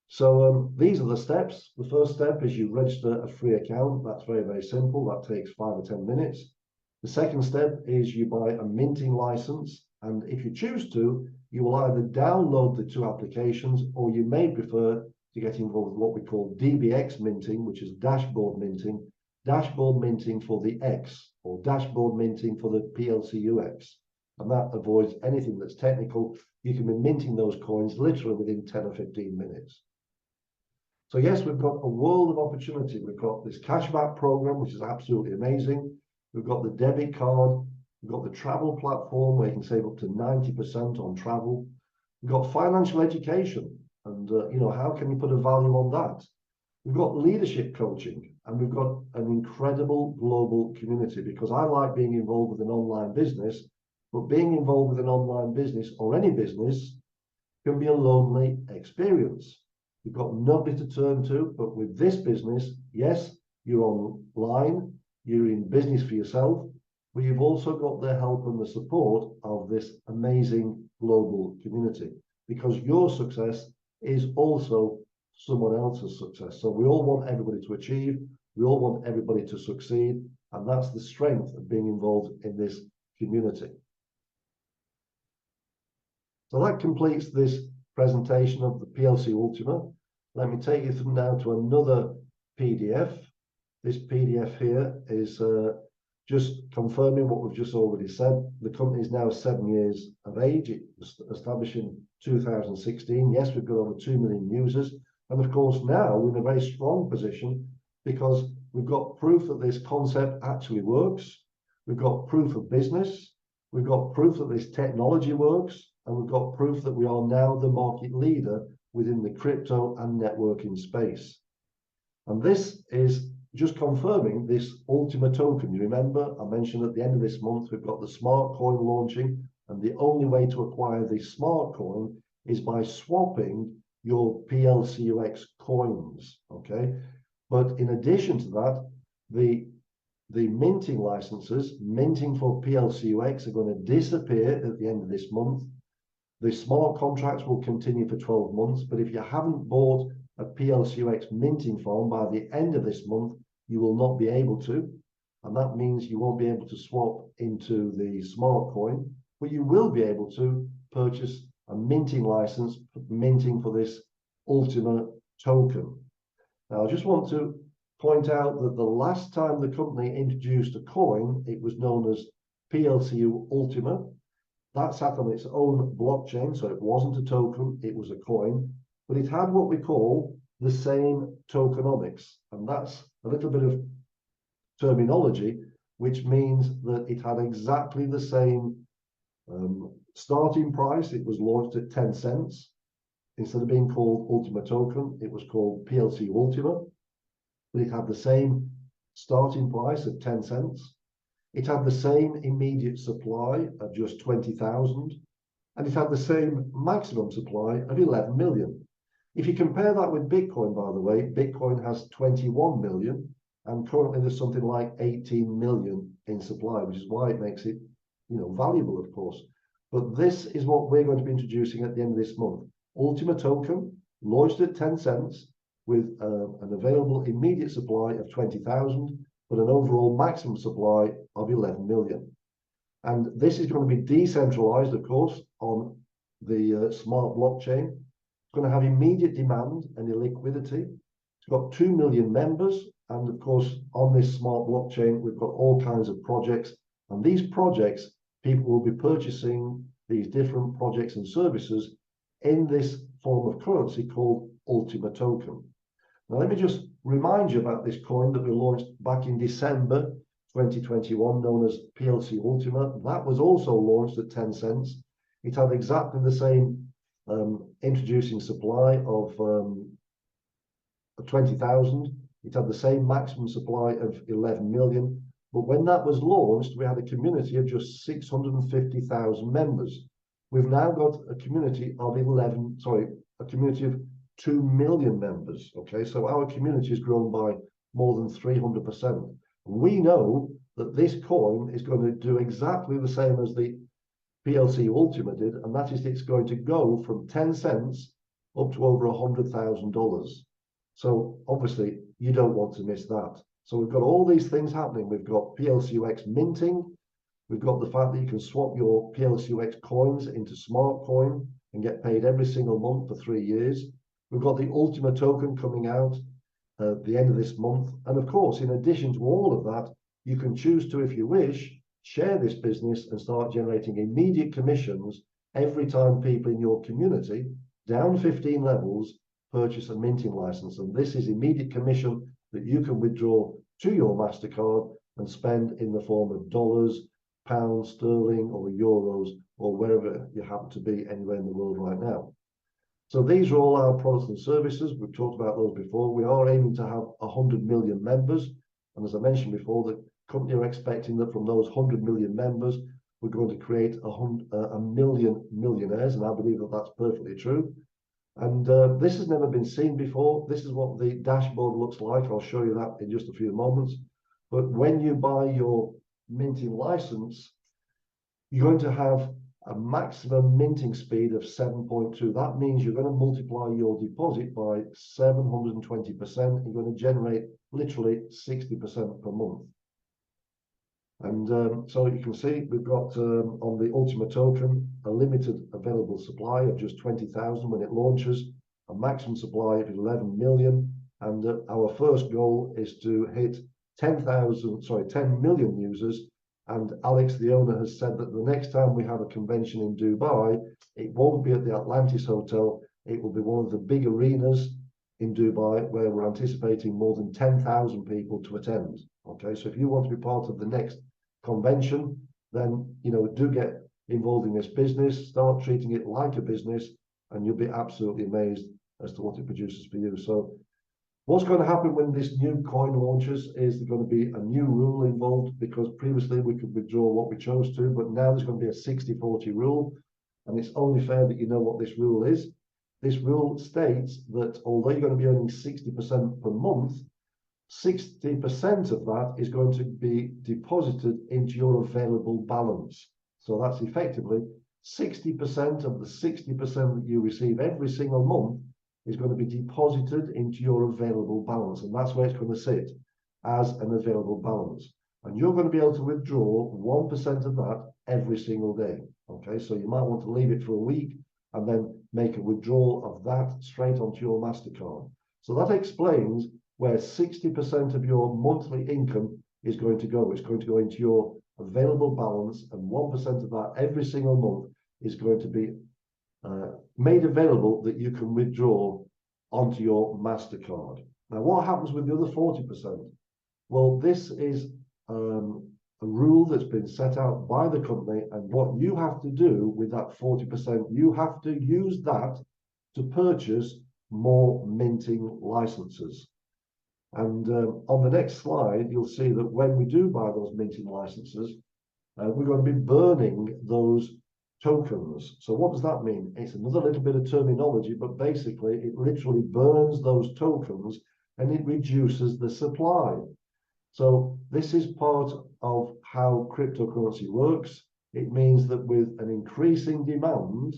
So these are the steps. The first step is you register a free account. That's very, very simple. That takes 5 or 10 minutes. The second step is you buy a minting license. And if you choose to, you will either download the 2 applications, or you may prefer to get involved with what we call DBX minting, which is dashboard minting for the X, or dashboard minting for the PLCU X. And that avoids anything that's technical. You can be minting those coins literally within 10 or 15 minutes. So yes, we've got a world of opportunity. We've got this cashback program, which is absolutely amazing. We've got the debit card. We've got the travel platform where you can save up to 90% on travel. We've got financial education. And, how can you put a value on that? We've got leadership coaching, and we've got an incredible global community, because I like being involved with an online business, but being involved with an online business or any business can be a lonely experience. You've got nobody to turn to, but with this business, yes, you're online, you're in business for yourself, but you've also got the help and the support of this amazing global community, because your success is also someone else's success. So we all want everybody to achieve, we all want everybody to succeed, and that's the strength of being involved in this community. So that completes this presentation of the PLC Ultima. Let me take you through now to another PDF. This PDF here is just confirming what we've just already said. The company is now 7 years of age. It was established in 2016. Yes, we've got over 2 million users. And of course, now we're in a very strong position because we've got proof that this concept actually works. We've got proof of business. We've got proof that this technology works. And we've got proof that we are now the market leader within the crypto and networking space. And this is just confirming this Ultima token. You remember I mentioned at the end of this month, we've got the Smartcoin launching, and the only way to acquire the Smartcoin is by swapping your PLCUX coins, okay? But in addition to that, the minting licenses, minting for PLCUX, are going to disappear at the end of this month. The smart contracts will continue for 12 months, but if you haven't bought a PLCUX minting farm by the end of this month, you will not be able to. And that means you won't be able to swap into the Smartcoin, but you will be able to purchase a minting license, minting for this Ultima token. Now, I just want to point out that the last time the company introduced a coin, it was known as PLCU Ultima. That sat on its own blockchain, so it wasn't a token, it was a coin, but it had what we call the same tokenomics. And that's a little bit of terminology, which means that it had exactly the same starting price. It was launched at 10 cents. Instead of being called Ultima token, it was called PLC Ultima, but it had the same starting price of 10 cents. It had the same immediate supply of just 20,000, and it had the same maximum supply of 11 million. If you compare that with Bitcoin, by the way, Bitcoin has 21 million, and currently there's something like 18 million in supply, which is why it makes it, valuable, of course. But this is what we're going to be introducing at the end of this month. Ultima Token, launched at 10 cents, with an available immediate supply of 20,000, but an overall maximum supply of 11 million. And this is going to be decentralized, of course, on the smart blockchain. It's going to have immediate demand and illiquidity. It's got 2 million members. And of course, on this smart blockchain, we've got all kinds of projects. And these projects, people will be purchasing these different projects and services in this form of currency called Ultima Token. Now, let me just remind you about this coin that we launched back in December 2021, known as PLC Ultima. That was also launched at 10 cents. It had exactly the same introducing supply of 20,000. It had the same maximum supply of 11 million. But when that was launched, we had a community of just 650,000 members. We've now got a community of 2 million members. Okay, so our community has grown by more than 300%. We know that this coin is going to do exactly the same as the PLC Ultima did, and that is it's going to go from 10 cents up to over $100,000. So obviously you don't want to miss that. So we've got all these things happening. We've got PLCUX minting. We've got the fact that you can swap your PLCUX coins into Smartcoin and get paid every single month for 3 years. We've got the Ultima token coming out at the end of this month. And of course, in addition to all of that, you can choose to, if you wish, share this business and start generating immediate commissions every time people in your community, down 15 levels, purchase a minting license. And this is immediate commission that you can withdraw to your MasterCard and spend in the form of dollars, pounds, sterling, or euros, or wherever you happen to be anywhere in the world right now. So these are all our products and services. We've talked about those before. We are aiming to have 100 million members. And as I mentioned before, the company are expecting that from those 100 million members, we're going to create a million millionaires. And I believe that that's perfectly true. And this has never been seen before. This is what the dashboard looks like. I'll show you that in just a few moments. But when you buy your minting license, you're going to have a maximum minting speed of 7.2. That means you're going to multiply your deposit by 720%. You're going to generate literally 60% per month. And so you can see we've got on the Ultima token a limited available supply of just 20,000 when it launches, a maximum supply of 11 million, and our first goal is to hit 10 million users. And Alex, the owner, has said that the next time we have a convention in Dubai, it won't be at the Atlantis Hotel. It will be one of the big arenas in Dubai where we're anticipating more than 10,000 people to attend. Okay, so if you want to be part of the next convention, then do get involved in this business, start treating it like a business, and you'll be absolutely amazed as to what it produces for you. So what's going to happen when this new coin launches is there's going to be a new rule involved, because previously we could withdraw what we chose to, but now there's going to be a 60-40 rule, and it's only fair that you know what this rule is. This rule states that although you're going to be earning 60% per month, 60% of that is going to be deposited into your available balance. So that's effectively 60% of the 60% that you receive every single month is going to be deposited into your available balance. And that's where it's going to sit, as an available balance. And you're going to be able to withdraw 1% of that every single day. Okay, so you might want to leave it for a week and then make a withdrawal of that straight onto your MasterCard. So that explains where 60% of your monthly income is going to go. It's going to go into your available balance, and 1% of that every single month is going to be made available that you can withdraw onto your MasterCard. Now, what happens with the other 40%? Well, this is a rule that's been set out by the company, and what you have to do with that 40%, you have to use that to purchase more minting licenses. And on the next slide, you'll see that when we do buy those minting licenses, we're going to be burning those tokens. So what does that mean? It's another little bit of terminology, but basically it literally burns those tokens and it reduces the supply. So this is part of how cryptocurrency works. It means that with an increasing demand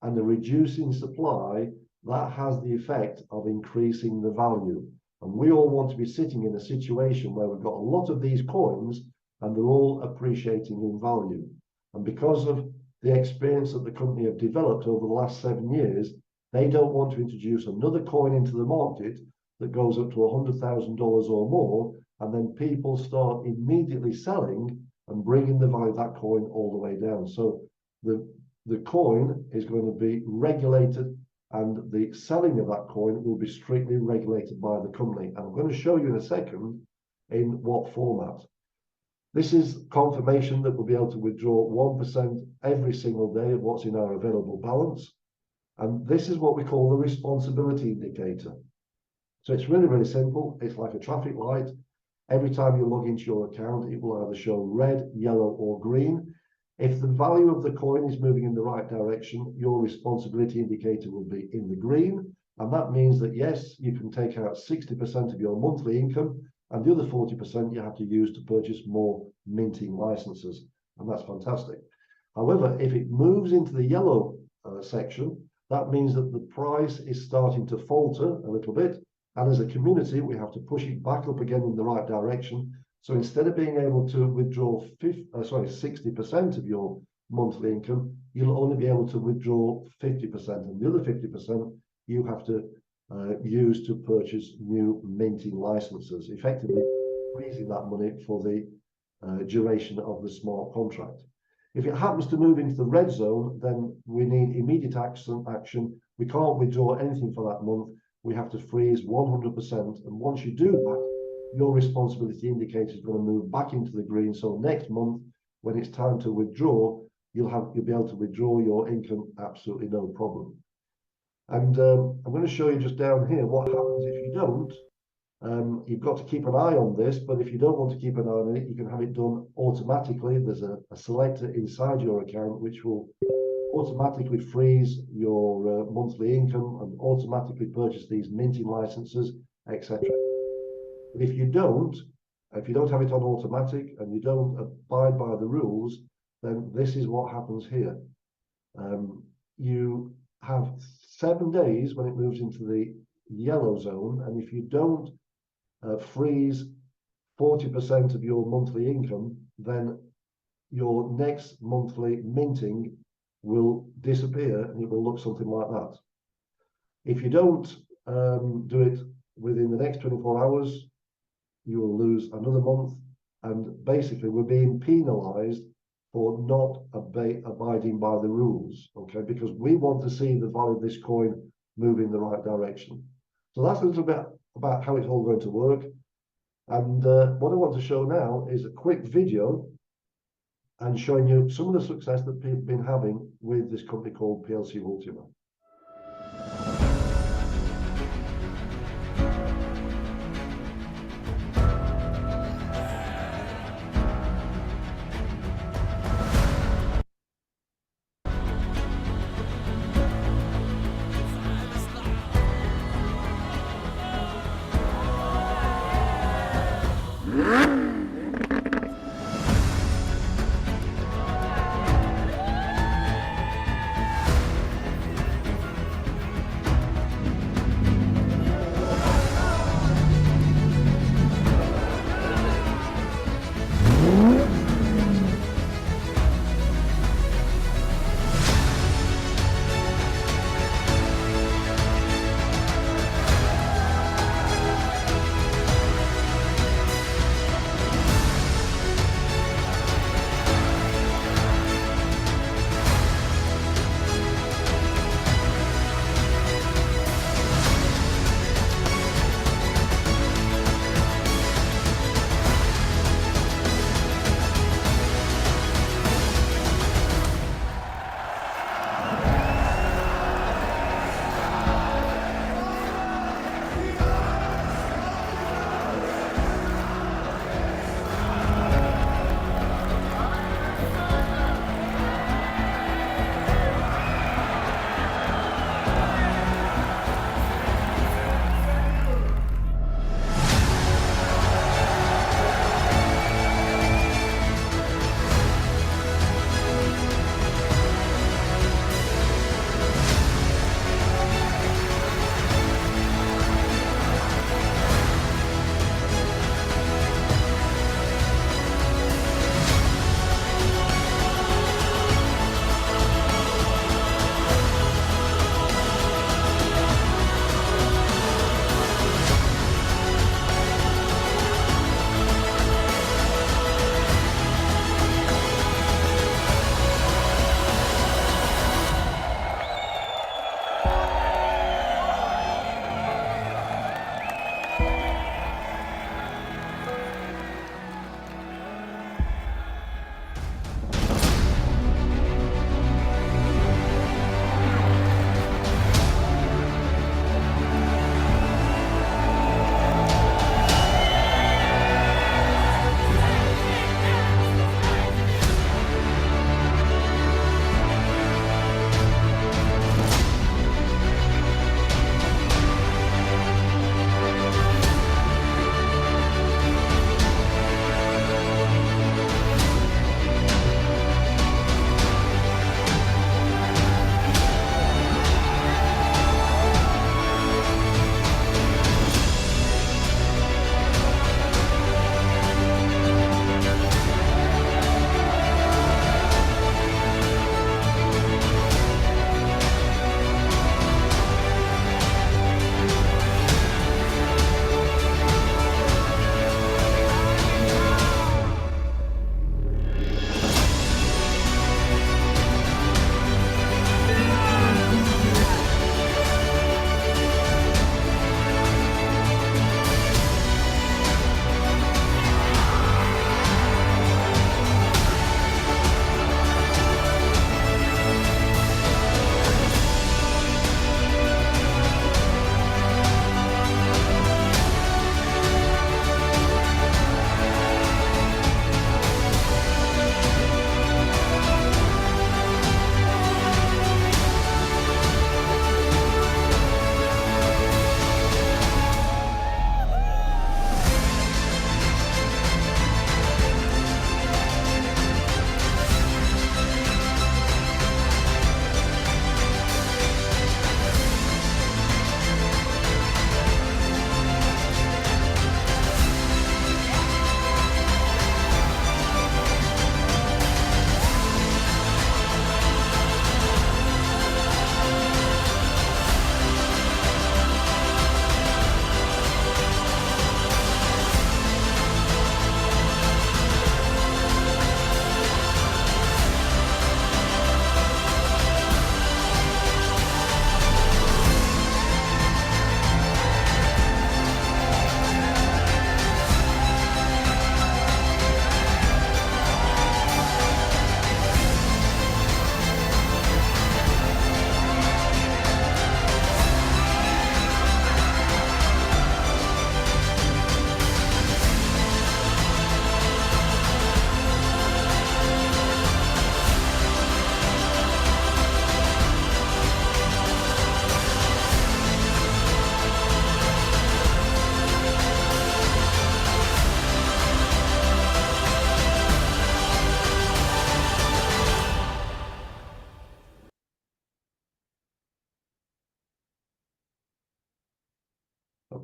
and a reducing supply, that has the effect of increasing the value. And we all want to be sitting in a situation where we've got a lot of these coins and they're all appreciating in value. And because of the experience that the company have developed over the last 7 years, they don't want to introduce another coin into the market that goes up to $100,000 or more, and then people start immediately selling and bringing the value of that coin all the way down. So the coin is going to be regulated, and the selling of that coin will be strictly regulated by the company. And I'm going to show you in a second in what format. This is confirmation that we'll be able to withdraw 1% every single day of what's in our available balance. And this is what we call the responsibility indicator. So it's really, really simple. It's like a traffic light. Every time you log into your account, it will either show red, yellow, or green. If the value of the coin is moving in the right direction, your responsibility indicator will be in the green. And that means that, yes, you can take out 60% of your monthly income, and the other 40% you have to use to purchase more minting licenses. And that's fantastic. However, if it moves into the yellow section, that means that the price is starting to falter a little bit. And as a community, we have to push it back up again in the right direction. So instead of being able to withdraw 60% of your monthly income, you'll only be able to withdraw 50%. And the other 50% you have to use to purchase new minting licenses, effectively freezing that money for the duration of the smart contract. If it happens to move into the red zone, then we need immediate action. We can't withdraw anything for that month. We have to freeze 100%. And once you do that, your responsibility indicator is going to move back into the green. So next month, when it's time to withdraw, you'll be able to withdraw your income absolutely no problem. And I'm going to show you just down here what happens if you don't. You've got to keep an eye on this, but if you don't want to keep an eye on it, you can have it done automatically. There's a selector inside your account which will automatically freeze your monthly income and automatically purchase these minting licenses, etc. But if you don't have it on automatic and you don't abide by the rules, then this is what happens here. You have 7 days when it moves into the yellow zone, and if you don't freeze 40% of your monthly income, then your next monthly minting will disappear and it will look something like that. If you don't do it within the next 24 hours, you will lose another month, and basically we're being penalized for not abiding by the rules, okay? Because we want to see the value of this coin move in the right direction. So that's a little bit about how it's all going to work. And what I want to show now is a quick video and showing you some of the success that people have been having with this company called PLC Ultima.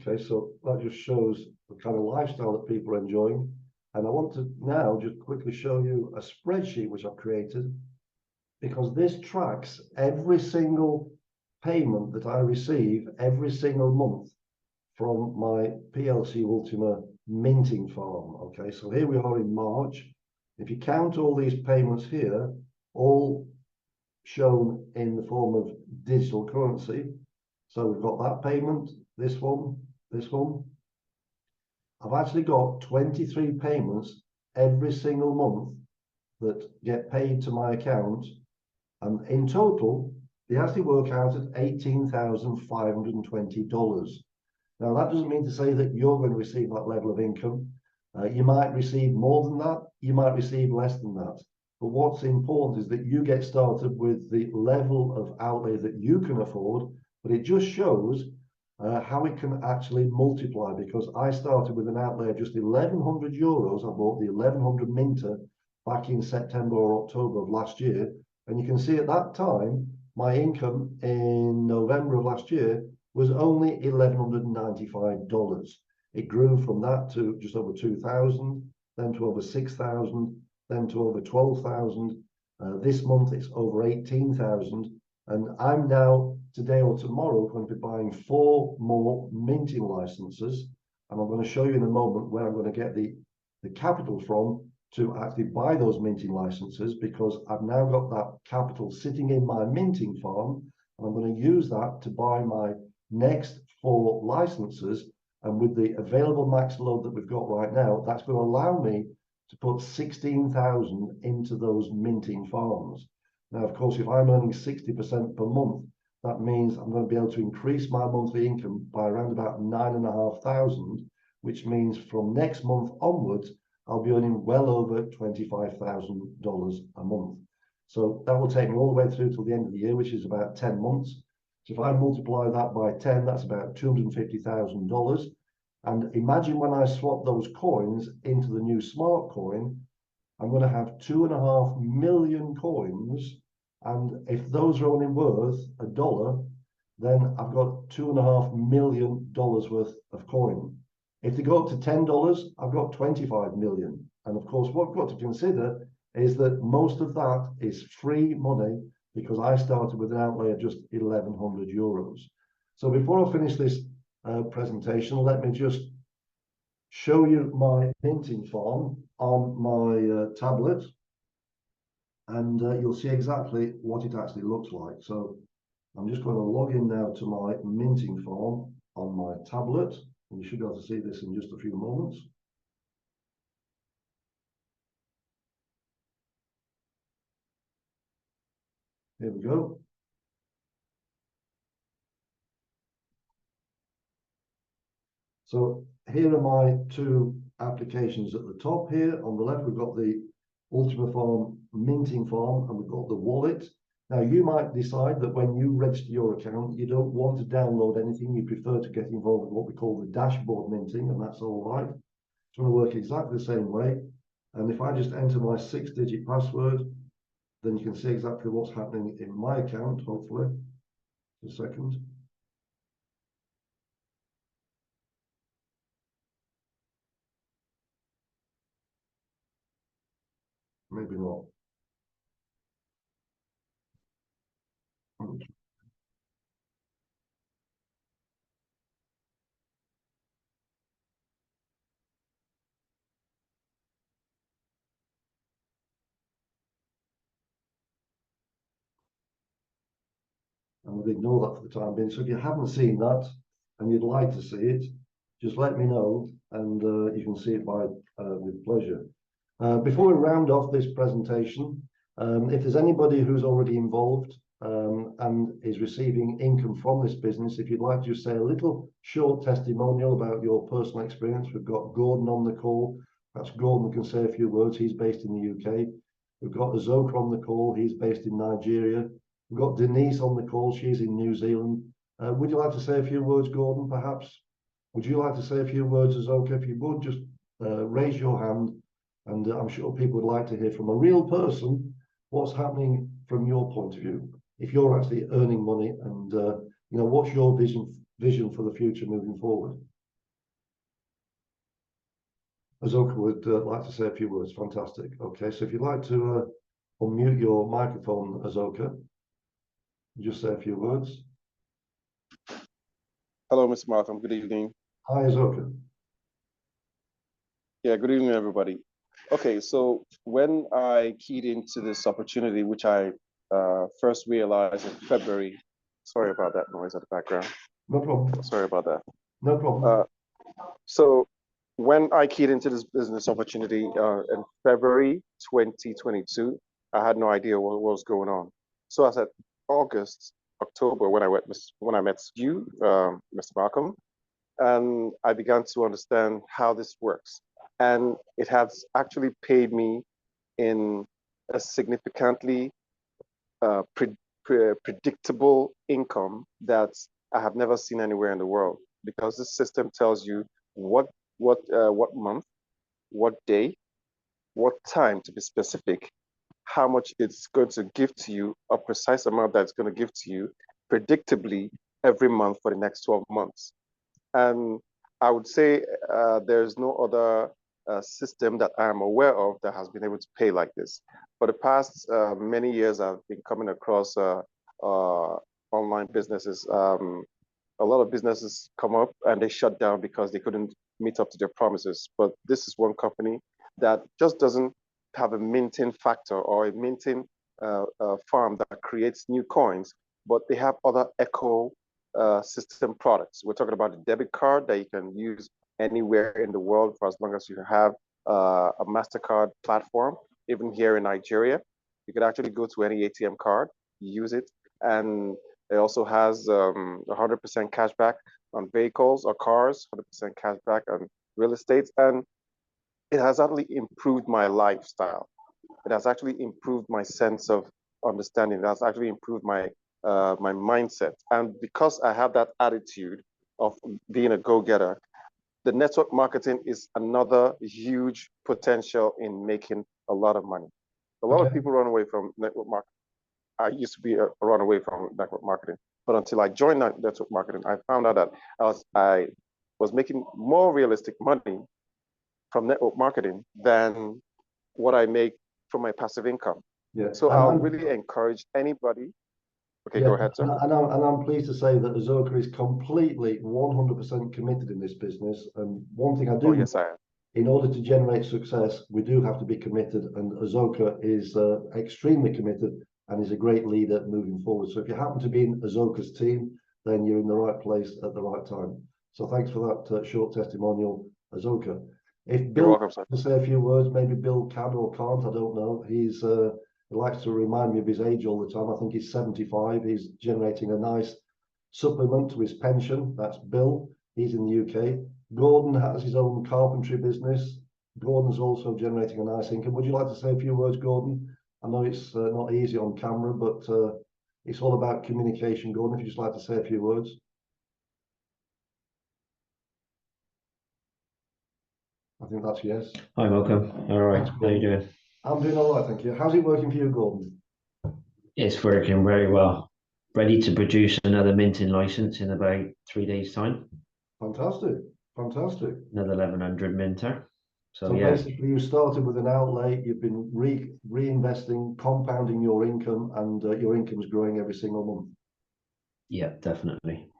Okay, so that just shows the kind of lifestyle that people are enjoying. And I want to now just quickly show you a spreadsheet which I've created, because this tracks every single payment that I receive every single month from my PLC Ultima minting farm. Okay, so here we are in March. If you count all these payments here, all shown in the form of digital currency. So we've got that payment, this one, this one. I've actually got 23 payments every single month that get paid to my account. And in total, they actually work out at $18,520. Now, that doesn't mean to say that you're going to receive that level of income. You might receive more than that. You might receive less than that. But what's important is that you get started with the level of outlay that you can afford. But it just shows how it can actually multiply, because I started with an outlay of just 1,100 euros. I bought the 1,100 Minter back in September or October of last year. And you can see at that time, my income in November of last year was only $1,195. It grew from that to just over 2,000, then to over 6,000, then to over 12,000. This month it's over 18,000. And I'm now, today or tomorrow, going to be buying 4 more minting licenses. And I'm going to show you in a moment where I'm going to get the capital from to actually buy those minting licenses, because I've now got that capital sitting in my minting farm, and I'm going to use that to buy my next 4 licenses. And with the available max load that we've got right now, that's going to allow me to put 16,000 into those minting farms. Now, of course, if I'm earning 60% per month, that means I'm going to be able to increase my monthly income by around about 9,500, which means from next month onwards, I'll be earning well over $25,000 a month. So that will take me all the way through till the end of the year, which is about 10 months. So if I multiply that by 10, that's about $250,000. And imagine when I swap those coins into the new Smartcoin, I'm going to have 2.5 million coins. And if those are only worth $1, then I've got $2.5 million worth of coin. If they go up to $10, I've got 25 million. And of course, what I've got to consider is that most of that is free money, because I started with an outlay of just 1,100 euros. So before I finish this presentation, let me just show you my minting farm on my tablet, and you'll see exactly what it actually looks like. So I'm just going to log in now to my minting farm on my tablet, and you should be able to see this in just a few moments. Here we go. So here are my 2 applications at the top. Here on the left, we've got the Ultima Farm minting farm, and we've got the wallet. Now, you might decide that when you register your account, you don't want to download anything. You prefer to get involved with what we call the dashboard minting, and that's all right. It's going to work exactly the same way. And if I just enter my 6-digit password, then you can see exactly what's happening in my account, hopefully. Just a second. Maybe not. And we'll ignore that for the time being. So if you haven't seen that and you'd like to see it, just let me know, and you can see it with pleasure. Before we round off this presentation, if there's anybody who's already involved and is receiving income from this business, if you'd like to say a little short testimonial about your personal experience, we've got Gordon on the call. Perhaps Gordon can say a few words. He's based in the UK. We've got Azoka on the call. He's based in Nigeria. We've got Denise on the call. She's in New Zealand. Would you like to say a few words, Gordon, perhaps? Would you like to say a few words, Azoka? If you would, just raise your hand, and I'm sure people would like to hear from a real person what's happening from your point of view. If you're actually earning money, and what's your vision for the future moving forward? Azoka would like to say a few words. Fantastic. Okay, so if you'd like to unmute your microphone, Azoka, just say a few words. Hello, Mr. Malcolm. Good evening. Hi, Azoka. Yeah, good evening, everybody. Okay, so when I keyed into this opportunity, which I first realized in February, sorry about that noise at the background. No problem. Sorry about that. No problem. So when I keyed into this business opportunity in February 2022, I had no idea what was going on. So I said August, October, when I met you, Mr. Malcolm, and I began to understand how this works. And it has actually paid me in a significantly predictable income that I have never seen anywhere in the world, because this system tells you what month, what day, what time, to be specific, how much it's going to give to you, a precise amount that it's going to give to you predictably every month for the next 12 months. And I would say there's no other system that I'm aware of that has been able to pay like this. For the past many years, I've been coming across online businesses. A lot of businesses come up and they shut down because they couldn't meet up to their promises. But this is one company that just doesn't have a minting factor or a minting farm that creates new coins, but they have other system products. We're talking about a debit card that you can use anywhere in the world for as long as you have a MasterCard platform. Even here in Nigeria, you could actually go to any ATM card, use it, and it also has 100% cashback on vehicles or cars, 100% cashback on real estate, and it has actually improved my lifestyle. It has actually improved my sense of understanding. It has actually improved my my mindset. And because I have that attitude of being a go-getter, the network marketing is another huge potential in making a lot of money. A lot of people run away from network marketing. I used to be a run away from network marketing, but until I joined network marketing, I found out that I was making more realistic money from network marketing than what I make from my passive income. Yeah. So I'll really encourage anybody. Okay, yeah, go ahead, sir. And I'm pleased to say that Azoka is completely 100% committed in this business. And one thing I do, yes, I am. In order to generate success, we do have to be committed. And Azoka is extremely committed and is a great leader moving forward. So if you happen to be in Azoka's team, then you're in the right place at the right time. So thanks for that short testimonial, Azoka. If Bill wants to say a few words, maybe Bill can or can't, I don't know. He likes to remind me of his age all the time. I think he's 75. He's generating a nice supplement to his pension. That's Bill. He's in the UK. Gordon has his own carpentry business. Gordon's also generating a nice income. Would you like to say a few words, Gordon? I know it's not easy on camera, but it's all about communication. Gordon, if you'd just like to say a few words. I think that's yes. Hi, Malcolm. All right. How you doing? I'm doing all right, thank you. How's it working for you, Gordon? It's working very well. Ready to produce another minting license in about 3 days' time. Fantastic. Fantastic. Another 1100 minter. So yeah. Basically, you started with an outlay, you've been reinvesting, compounding your income, and your income's growing every single month. Yeah, definitely.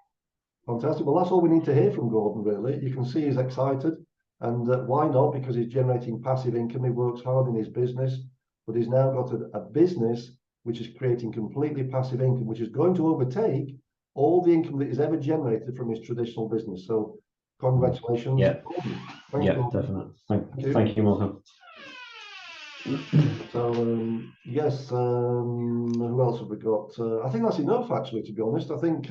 Fantastic. Well, that's all we need to hear from Gordon, really. You can see he's excited. And why not? Because he's generating passive income. He works hard in his business, but he's now got a business which is creating completely passive income, which is going to overtake all the income that he's ever generated from his traditional business. So congratulations. Yeah, Thanks, yeah, Gordon. definitely. Thank you, Malcolm. So yes, who else have we got? I think that's enough, actually, to be honest. I think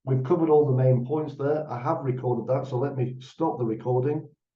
we've covered all the main points there. I have recorded that, so let me stop the recording